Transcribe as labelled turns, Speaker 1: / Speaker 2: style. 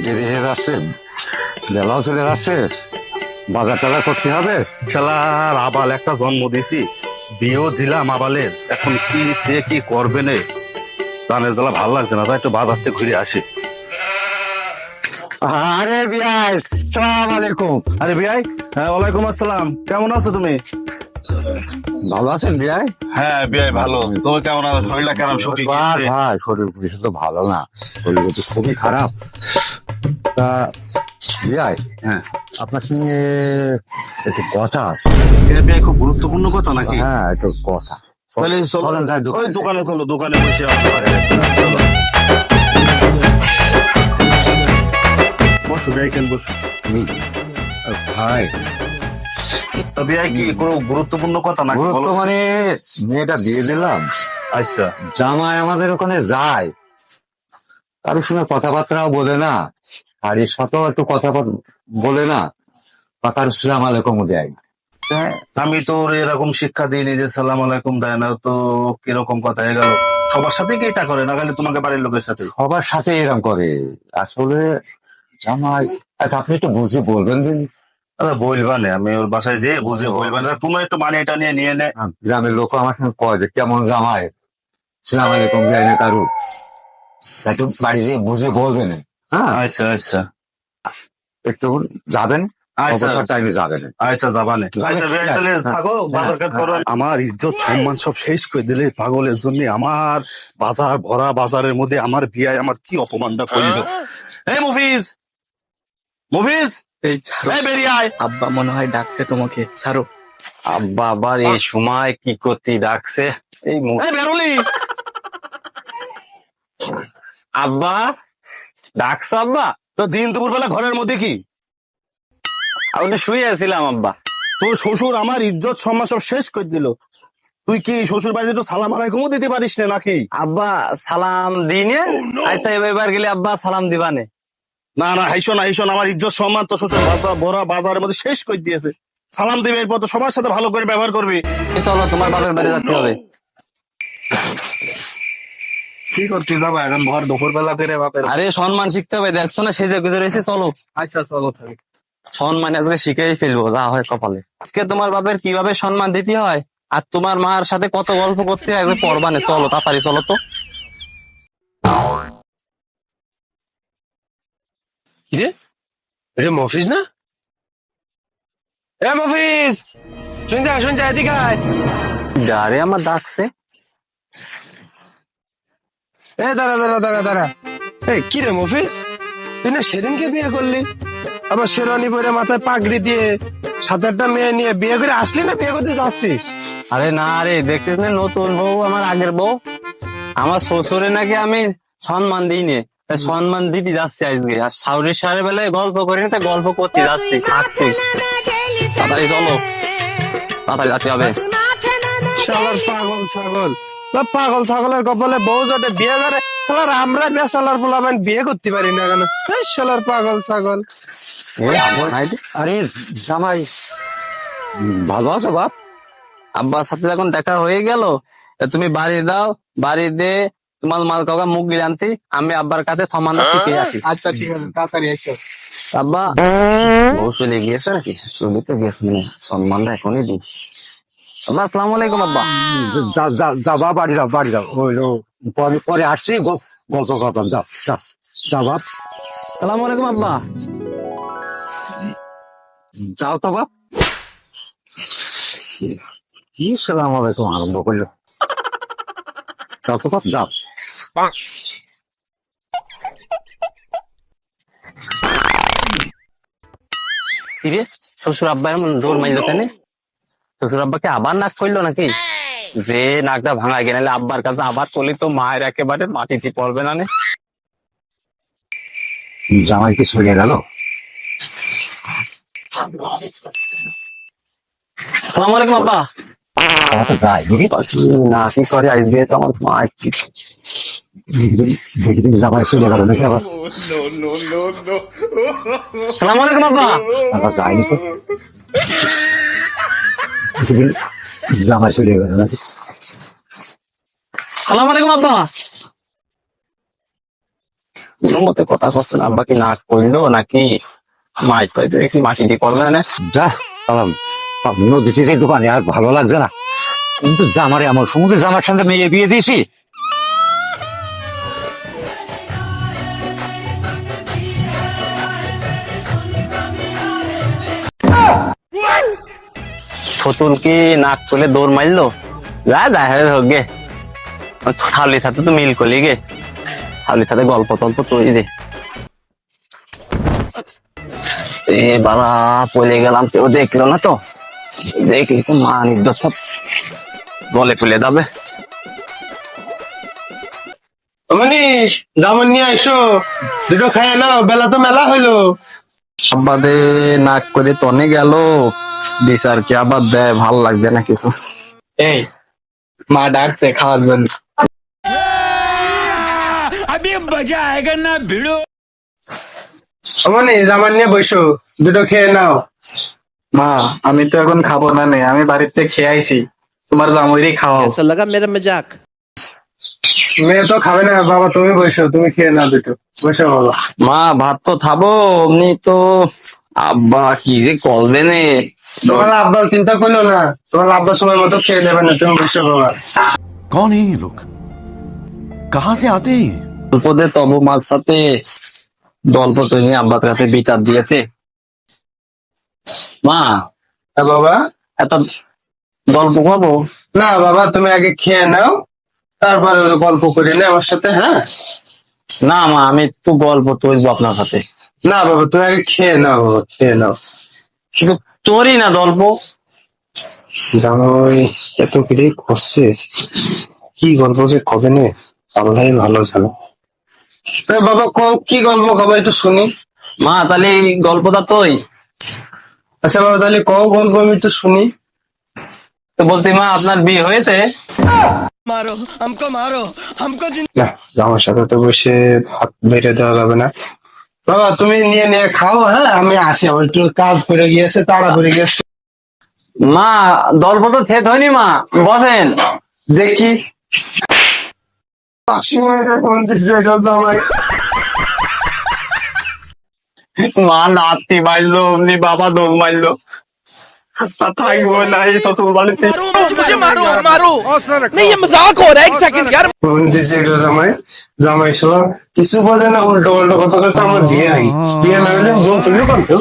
Speaker 1: দেরি হয়ে যাচ্ছে, বেলাও চলে যাচ্ছে, বাজার টাজার করতে হবে।
Speaker 2: শালার আবাল একটা জন্ম দিছি, বিয়েও দিলাম আবালের, এখন কি যে কি করবে নে দানের জ্বালা ভাল লাগছে না, তাই একটু বাজার থেকে ঘুরে আসি।
Speaker 1: আরে বিয়াই, সালাম আলাইকুম।
Speaker 2: আরে বিয়াই, হ্যাঁ ওয়ালাইকুম আসসালাম, কেমন আছো তুমি?
Speaker 1: ভালো আছেন বিয়াই?
Speaker 2: হ্যাঁ বিয়াই ভালো, তুমি কেমন আছো? শরীরটা কেমন? শুকিয়ে গিয়েছে?
Speaker 1: ভাই শরীর পরিস্থিতি তো ভালো না, শরীর তো খুবই খারাপ। তা বিয়াই,
Speaker 2: হ্যাঁ
Speaker 1: আপনার সঙ্গে একটু কথা আছে।
Speaker 2: বিয়াই, খুব গুরুত্বপূর্ণ কথা নাকি?
Speaker 1: হ্যাঁ একটু কথা।
Speaker 2: তাহলে চলো,
Speaker 1: চলেন যাই
Speaker 2: ওই দোকানে চলো, দোকানে বসে বসো বিয়াই, কেন বসো।
Speaker 1: ভাই
Speaker 2: তা বিয়াই কি কোনো গুরুত্বপূর্ণ কথা নাকি?
Speaker 1: গুরুত্ব
Speaker 2: বলো।
Speaker 1: মানে মেয়েটা দিয়ে দিলাম,
Speaker 2: আচ্ছা,
Speaker 1: জামাই আমাদের ওখানে যায়, কারোর সঙ্গে কথাবার্তাও বলে না, বাড়ির সাথেও একটু কথা বলে না, বা কারোর সালাম আলাইকুম দেয় না।
Speaker 2: হ্যাঁ, আমি তো ওর এরকম শিক্ষা দিইনি যে সালাম আলাইকুম দেয় না, তো কিরকম কথা হয়ে গেল? সবার সাথে কি এটা করে না, খালি তোমাকে বাড়ির লোকের সাথে?
Speaker 1: সবার সাথে এরকম করে আসলে জামাই। আচ্ছা, আপনি একটু বুঝে বলবেন যে
Speaker 2: আচ্ছা বলবা না, আমি ওর বাসায় যে বুঝে বলবা না, তুমি একটু মানে এটা নিয়ে নে।
Speaker 1: গ্রামের লোক আমার সঙ্গে কয় যে কেমন জামাই, সালাম আলাইকুম দেয় না কারু, একটু বাড়ি যেয়ে বুঝে বলবেন। হ্যাঁ
Speaker 2: আচ্ছা আচ্ছা
Speaker 1: একটু যাবেন,
Speaker 2: আচ্ছা
Speaker 1: টাইমে যাবেন।
Speaker 2: আচ্ছা, যাবানে। আচ্ছা বেশ, তাহলে থাকো, বাজার ঘাট করো। আমার ইজ্জত সম্মান সব শেষ করে দিলে পাগলের জন্য। আমার বাজার ভরা, বাজারের মধ্যে আমার বিয়ায় আমার কি অপমানটা করিল। এই মুফিজ, মুফিজ,
Speaker 3: এই ছাড়ো,
Speaker 2: এই বেরিয়ে আয়।
Speaker 3: আব্বা মনে হয় ডাকছে তোমাকে, ছাড়ো।
Speaker 4: আব্বা আবার এই সময় কি করতে ডাকছে? এই
Speaker 2: এই বেরোলি?
Speaker 4: আব্বা ডাকছো আব্বা?
Speaker 2: তো দিন দুপুর বেলা ঘরের মধ্যে কি?
Speaker 4: আমি তো শুয়ে আছিলাম আব্বা।
Speaker 2: তোর শ্বশুর আমার ইজ্জত সম্মান সব শেষ করে দিল। তুই কি শ্বশুর বাড়িতে একটু সালাম আলাইকুমও দিতে পারিস না নাকি?
Speaker 4: আব্বা সালাম দিনে আচ্ছা এবার গেলে আব্বা সালাম দিবানে?
Speaker 2: না না, হাইশো না, হাইশো না, আমার ইজ্জত সম্মান তো শ্বশুর ভরা বাজারের মধ্যে শেষ করে দিয়েছে। সালাম দিবে, এরপর তো সবার সাথে ভালো করে ব্যবহার করবি।
Speaker 4: চলো তোমার বাপের বাড়ি যেতে হবে।
Speaker 2: কি করতে যাবো এখন ভর দুপুর বেলা করে বাপের?
Speaker 4: আরে সম্মান শিখতে হবে, দেখছো না সেজে গুজে রয়েছে, চলো।
Speaker 2: আচ্ছা চলো থাকি।
Speaker 4: সম্মান আজকে শিখেই ফেলবো, যা হয় কপালে। আজকে তোমার বাপের কিভাবে সম্মান দিতে হয় আর তোমার মার সাথে কত গল্প করতে হয় আজকে পরবানে, চলো তাড়াতাড়ি চলো তো।
Speaker 3: রে এটা মফিজ না? এ মফিজ, শুনছা এদিকে আয়।
Speaker 4: যারে আমার ডাকছে।
Speaker 3: এ দাঁড়া। এই কি রে মফিজ, তুই না সেদিনকে বিয়ে করলি, আবার শেরওয়ানি পরে মাথায় পাগড়ি দিয়ে 7-8টা মেয়ে নিয়ে বিয়ে করে আসলি, না বিয়ে করতে যাচ্ছিস?
Speaker 4: আরে না রে, দেখছিস না নতুন বউ আমার আগের বউ, আমার শ্বশুরে নাকি আমি সম্মান দিই নে, তাই সম্মান দিতে যাচ্ছি আজকে। আর শাওরির সারের বেলায় গল্প করি না, তাই গল্প করতে যাচ্ছি। থাকতে তাড়াতাড়ি চলো, তাড়াতাড়ি যেতে হবে।
Speaker 3: শালার পাগল ছাগল, পাগল ছাগলের কপালে বউ জটে বিয়ে করে, শালার আমরা বেচালার পোলাপান বিয়ে করতে পারি না কেন? এই শালার পাগল ছাগল।
Speaker 1: আরে জামাই, ভালো আছো বাপ?
Speaker 4: আব্বার সাথে যখন দেখা হয়ে গেল, তা তুমি বাড়ি দাও, বাড়ি দে তোমার মাল কাকা মুখ গিয়ে আনতে, আমি আব্বার কাছে থমানো শিখে আসি।
Speaker 3: আচ্ছা ঠিক আছে, তাড়াতাড়ি এসো।
Speaker 4: আব্বা বউ চলে গিয়েছে নাকি? চলে তো গিয়েছে, মানে সম্মানটা এখনই দিই। আব্বা আসসালামু আলাইকুম আব্বা।
Speaker 1: যাবা, বাড়ি যাও, ওই পরে পরে আসছি, গল্প করতাম। যাও বাপ,
Speaker 4: আসসালামু আলাইকুম আব্বা।
Speaker 1: যাও তো বাপ। কি সালাম আলাইকুম আরম্ভ করলো, যাও তো বাপ, যাও।
Speaker 4: কিরে শ্বশুর আব্বা এমন জোর মাইলো কেন? শ্বশুর আব্বাকে আবার নাক করলো নাকি? যে নাকটা ভাঙা গেলে আব্বার কাছে আবার চলি তো মায়ের একেবারে মাটিতে পড়বে না নে।
Speaker 1: জামাই কি চলে গেল?
Speaker 4: আসসালামু আলাইকুম আব্বা।
Speaker 1: তো যাই দেখি,
Speaker 4: না কি করে আজকে তো আমার মা
Speaker 1: দেখি জামাই চলে গেল নাকি আবার?
Speaker 4: আসসালামু আলাইকুম আব্বা।
Speaker 1: আবার যায়নি তো, জামাই চলে গেল নাকি?
Speaker 4: আসসালামু আলাইকুম আব্বা। কোনো মতে কথা করছে না, আব্বা কি নাক করলো নাকি মাইক পাইছে দেখছি মাটি দিয়ে করবে না।
Speaker 1: যা নদীতে যে দোকানে আর ভালো লাগছে না, কিন্তু জামারে আমার সমুদ্রে জামার সঙ্গে মেয়ে বিয়ে দিয়েছি।
Speaker 4: ফতুল কি নাক করলে দৌড় মারলো, যা যা হয়ে হোক গে, থালি থাতে তো মিল করলি গে, থালি থাতে গল্প টল্প তৈরি দে। এ বাবা পড়ে গেলাম, কেউ দেখলো না তো, দেখলি তো মান ইজ্জত সব গলে ফুলে যাবে।
Speaker 3: মানে জামন নিয়ে আইসো, দুটো খায় নাও, বেলা তো মেলা হইলো।
Speaker 4: আব্বাদে নাক করে তনে গেল, বিচার কি আবার দেয়, ভাল লাগবে না কিছু।
Speaker 3: এই মা ডাকছে খাওয়ার জন্য। মানে জামান নিয়ে বসো, দুটো খেয়ে নাও।
Speaker 5: মা আমি তো এখন খাবো না নে, আমি বাড়িতে খেয়ে আইছি, তোমার জামাইরই খাওয়াও।
Speaker 6: ऐसा लगा मेरा मजाक।
Speaker 3: মেয়ে তো খাবে না বাবা, তুমি বসো, তুমি খেয়ে নাও দুটো, বসো বাবা।
Speaker 4: মা ভাত তো খাবো, অমনি তো আব্বা কি যে করবে নে।
Speaker 3: তোমার আব্বা চিন্তা করলো না, তোমার আব্বা সময় মতো খেয়ে নেবে না, তুমি বসো বাবা।
Speaker 7: कौन है ये लोग? कहाँ से आते हैं ये?
Speaker 4: গল্পতে তবু মার সাথে গল্প তৈরি আব্বার কাছে বিচার দিয়েতে। মা
Speaker 3: হ্যাঁ বাবা।
Speaker 4: এত গল্প খাবো
Speaker 3: না বাবা, তুমি আগে খেয়ে নাও, তারপর গল্প করি না আমার সাথে। হ্যাঁ
Speaker 4: না মা, আমি একটু গল্প তুলবো আপনার সাথে।
Speaker 3: না বাবা, তুমি আগে খেয়ে নাও বাবা, খেয়ে নাও।
Speaker 4: কিন্তু তোরই না গল্প।
Speaker 3: জামাই এত কিছু করছে, কি গল্প যে কবে নে, আল্লাহই ভালো জানো। বাবা কি গল্প কবে একটু শুনি।
Speaker 4: মা তাহলে এই গল্পটা তুই
Speaker 3: আচ্ছা বাবা, তাহলে গল্প আমি একটু শুনি।
Speaker 4: তো বলছি মা আপনার বিয়ে হয়েছে?
Speaker 6: मारो हमको मारो हमको
Speaker 3: না, আমার সাথে তো বসে ভাত বেড়ে দেওয়া যাবে না। বাবা তুমি নিয়ে নিয়ে খাও, হ্যাঁ আমি আসি, আমার একটু কাজ করে গিয়েছে, তাড়া করে গিয়েছে।
Speaker 4: মা গল্প তো থেত হয়নি, মা বসেন
Speaker 3: দেখি
Speaker 4: মা নাতি মারলো, অমনি বাবা দৌড় মারলো, থাকবো না এই শ্বশুর বাড়িতে।
Speaker 6: मुझे मारो मारो नहीं ये मजाक हो रहा है एक सेकंड यार
Speaker 3: জামাই জামাই ছিল কিছু বলে না, উল্টো উল্টো কথা কথা আমার বিয়ে হয়, বিয়ে না হলে বউ তুমি করতো।